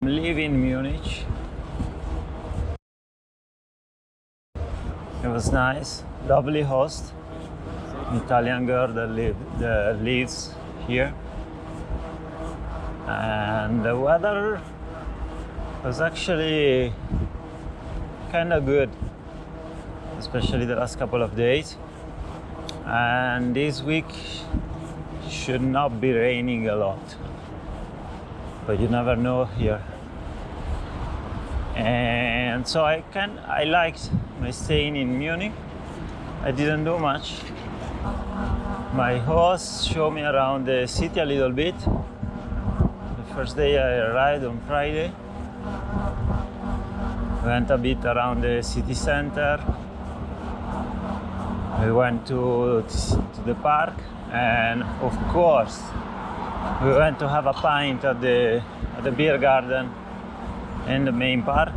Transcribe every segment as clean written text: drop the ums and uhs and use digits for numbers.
Live in Munich. It was nice, lovely host, an Italian girl that lives here, and the weather was actually kind of good, especially the last couple of days. And this week should not be raining a lot, but you never know here. And so I liked my staying in Munich. I didn't do much. My host showed me around the city a little bit. The first day I arrived on Friday. Went a bit around the city center. We went to the park, and of course we went to have a pint at the beer garden in the main park.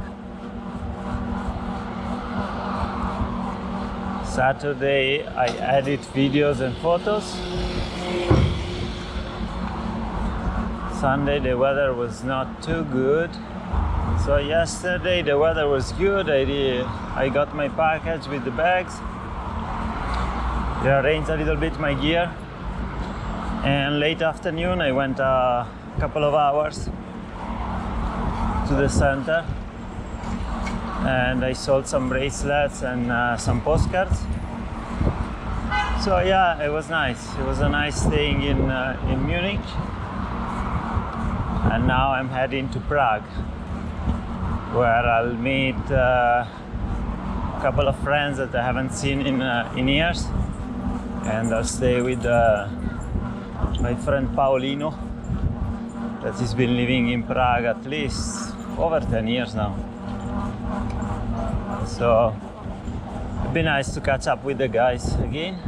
Saturday I edit videos and photos. Sunday the weather was not too good. So yesterday the weather was good. I got my package with the bags. Rearranged a little bit my gear. And late afternoon I went a couple of hours to the center, and I sold some bracelets and some postcards. So yeah, it was nice. It was a nice staying in Munich, and now I'm heading to Prague, where I'll meet a couple of friends that I haven't seen in years, and I'll stay with my friend Paolino, that has been living in Prague at least over 10 years now. So it'd be nice to catch up with the guys again.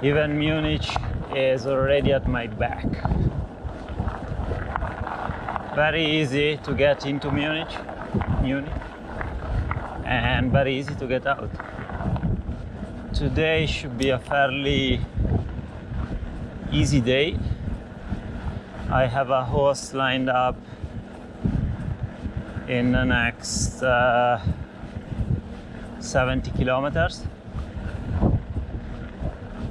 Even Munich is already at my back. Very easy to get into Munich, and very easy to get out. Today should be a fairly easy day. I have a host lined up in the next 70 kilometers.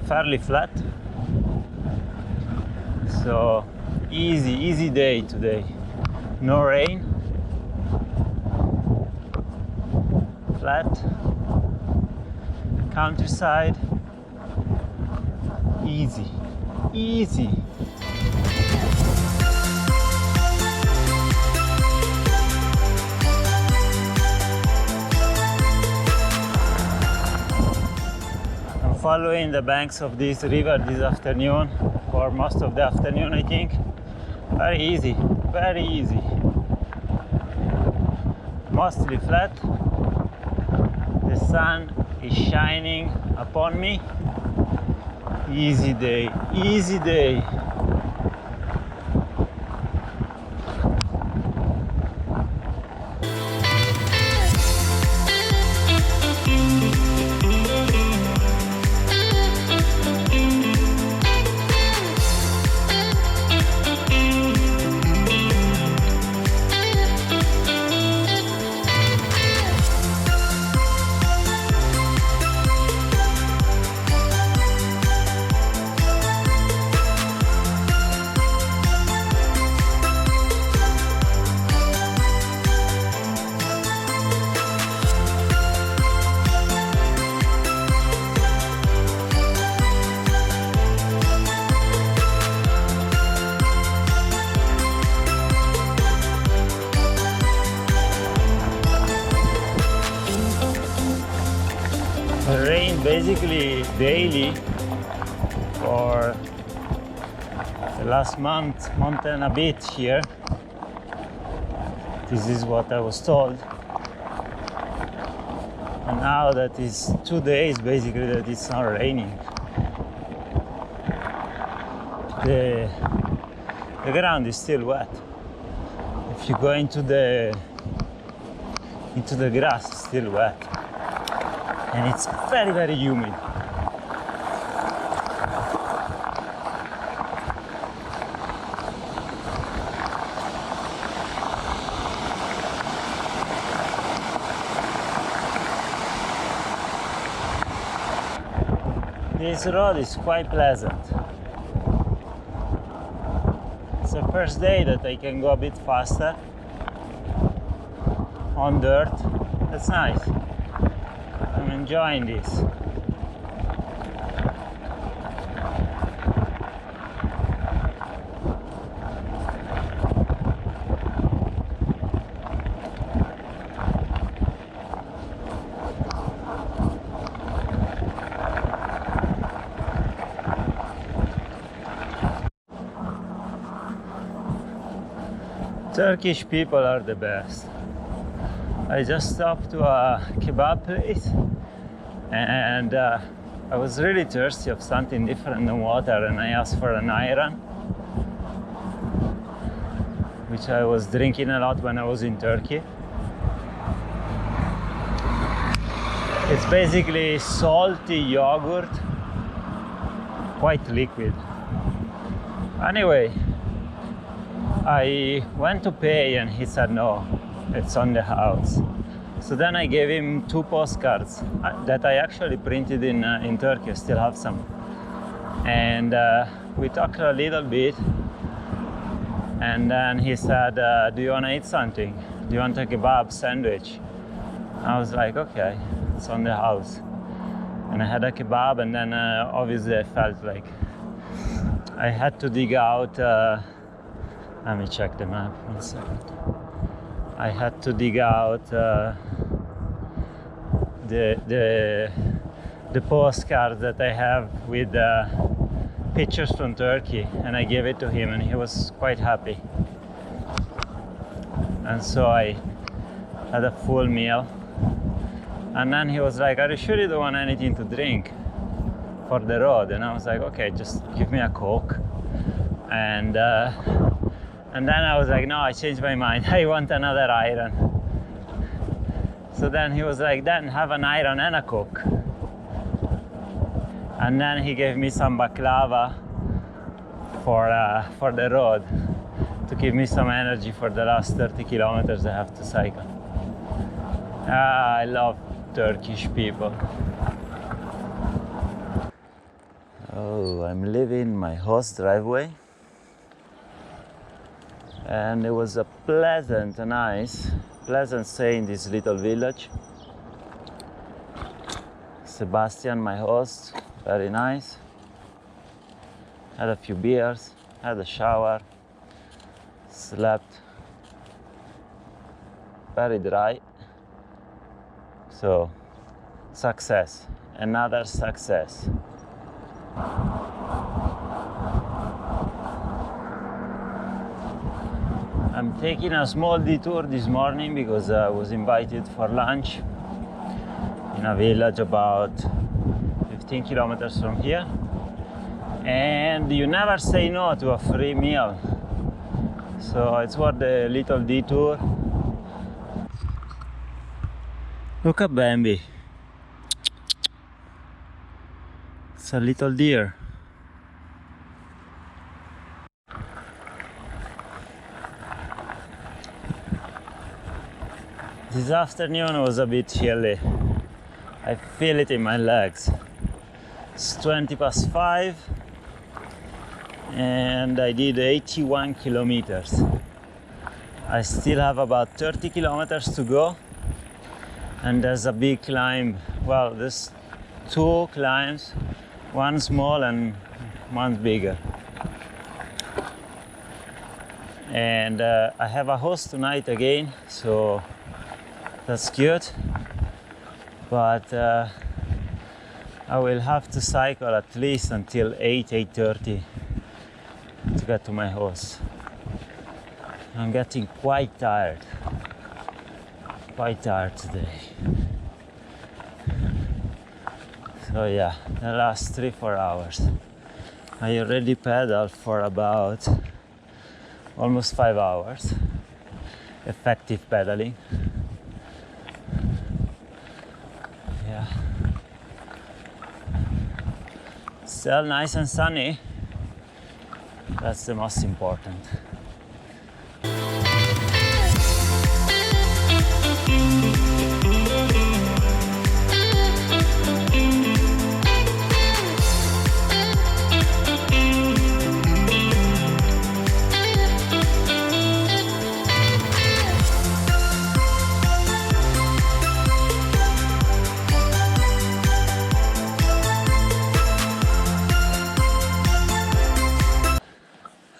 Fairly flat, so easy day today. No rain, flat countryside, easy. Following the banks of this river this afternoon, for most of the afternoon I think. Very easy. Mostly flat. The sun is shining upon me. Easy day. Rain basically daily for the last month and a bit here. This is what I was told. And now that is 2 days basically that it's not raining. The ground is still wet. If you go into the grass, it's still wet, and it's very, very humid. This road is quite pleasant. It's the first day that I can go a bit faster on dirt. That's nice. I'm enjoying this. Turkish people are the best. I just stopped to a kebab place, and I was really thirsty of something different than water, and I asked for an ayran, which I was drinking a lot when I was in Turkey. It's basically salty yogurt, quite liquid. Anyway, I went to pay and he said no, it's on the house. So then I gave him 2 postcards that I actually printed in Turkey. I still have some. And we talked a little bit, and then he said, do you want to eat something? Do you want a kebab sandwich? I was like, okay, it's on the house. And I had a kebab, and then obviously I felt like I had to dig out, let me check the map, 1 second. I had to dig out the postcard that I have with pictures from Turkey, and I gave it to him, and he was quite happy. And so I had a full meal, and then he was like, are you sure you don't want anything to drink for the road? And I was like, okay, just give me a Coke. And then I was like, no, I changed my mind. I want another ayran. So then he was like, then have an ayran and a Coke. And then he gave me some baklava for the road, to give me some energy for the last 30 kilometers I have to cycle. I love Turkish people. Oh, I'm leaving my host driveway. And it was a pleasant stay in this little village. Sebastian, my host, very nice. Had a few beers, had a shower, slept. Very dry. So, success, another success. I'm taking a small detour this morning because I was invited for lunch in a village about 15 kilometers from here. And you never say no to a free meal. So it's worth the little detour. Look at Bambi. It's a little deer. This afternoon was a bit chilly. I feel it in my legs. It's 5:20 and I did 81 kilometers. I still have about 30 kilometers to go, and there's a big climb. Well, there's 2 climbs, one small and one bigger. And I have a host tonight again, so that's good, but I will have to cycle at least until 8:30 to get to my house. I'm getting quite tired today. So yeah, the last 3-4 hours. I already pedaled for about almost 5 hours. Effective pedaling. Yeah. Still nice and sunny. That's the most important.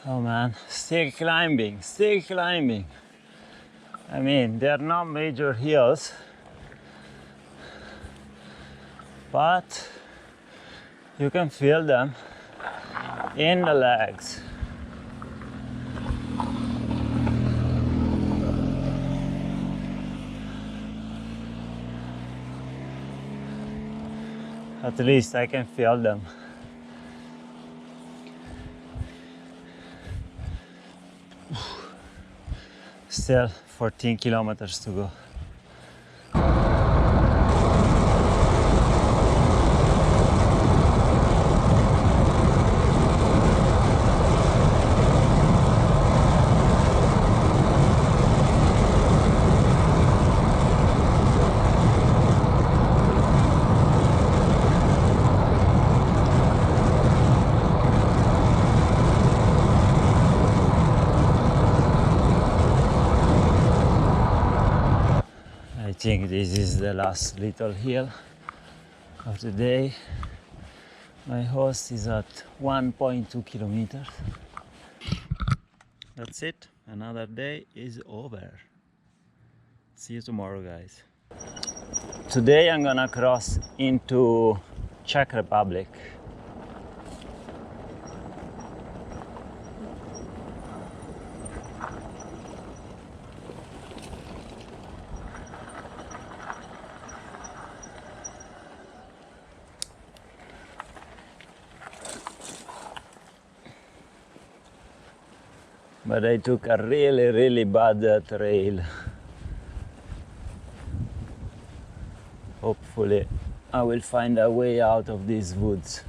Oh man, still climbing, still climbing. I mean, they're not major hills, but you can feel them in the legs. At least I can feel them. Still 14 kilometers to go. I think this is the last little hill of the day. My host is at 1.2 kilometers. That's it. Another day is over. See you tomorrow, guys. Today I'm gonna cross into Czech Republic. But I took a really bad trail. Hopefully I will find a way out of these woods.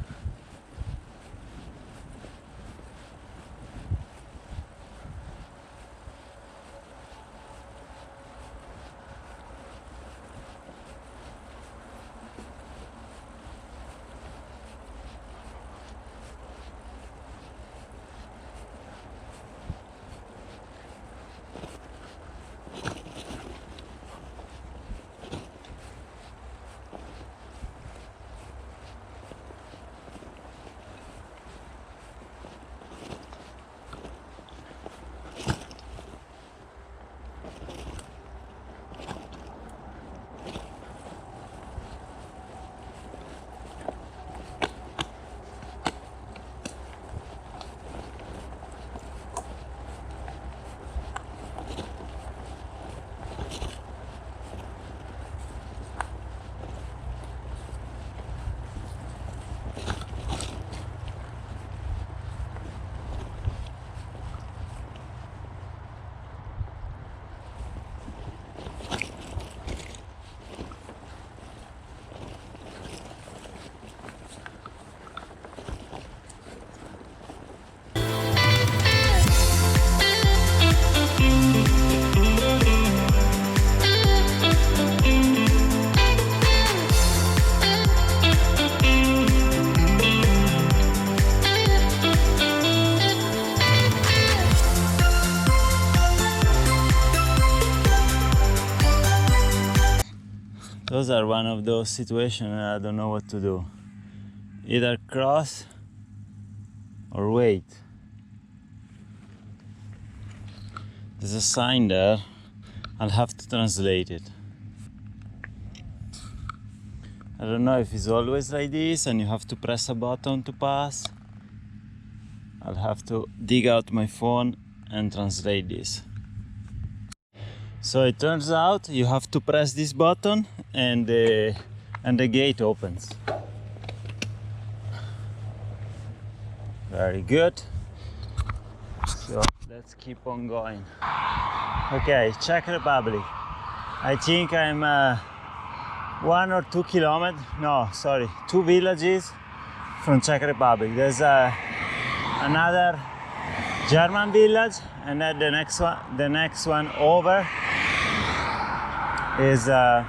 Those are one of those situations I don't know what to do. Either cross or wait. There's a sign there. I'll have to translate it. I don't know if it's always like this and you have to press a button to pass. I'll have to dig out my phone and translate this. So it turns out you have to press this button and the gate opens. Very good. So let's keep on going. Okay, Czech Republic. I think I'm 1 or 2 kilometers, no, sorry, 2 villages from Czech Republic. There's another German village, and then the next one over is I'm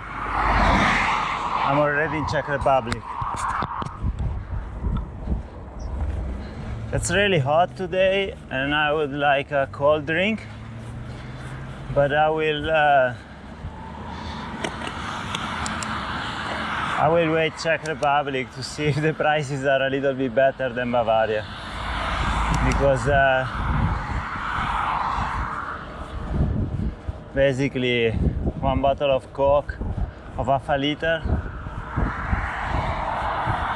already in Czech Republic. It's really hot today, and I would like a cold drink, but I will wait Czech Republic to see if the prices are a little bit better than Bavaria, because basically 1 bottle of Coke of half a liter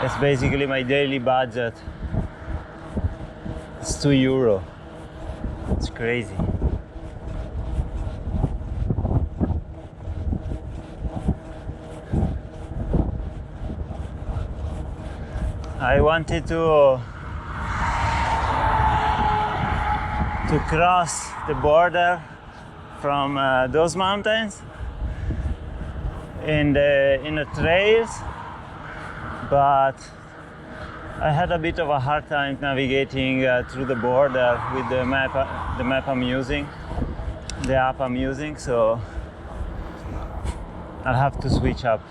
is basically my daily budget. It's €2. It's crazy. I wanted to cross the border from those mountains in the trails, but I had a bit of a hard time navigating through the border with the map I'm using, the app I'm using, so I'll have to switch up.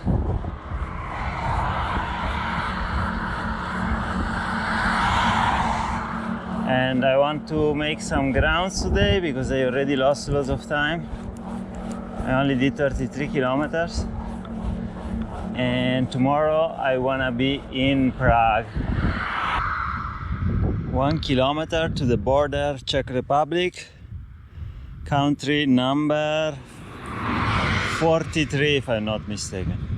And I want to make some grounds today because I already lost lots of time. I only did 33 kilometers. And tomorrow I want to be in Prague. 1 kilometer to the border, Czech Republic, country number 43 if I'm not mistaken.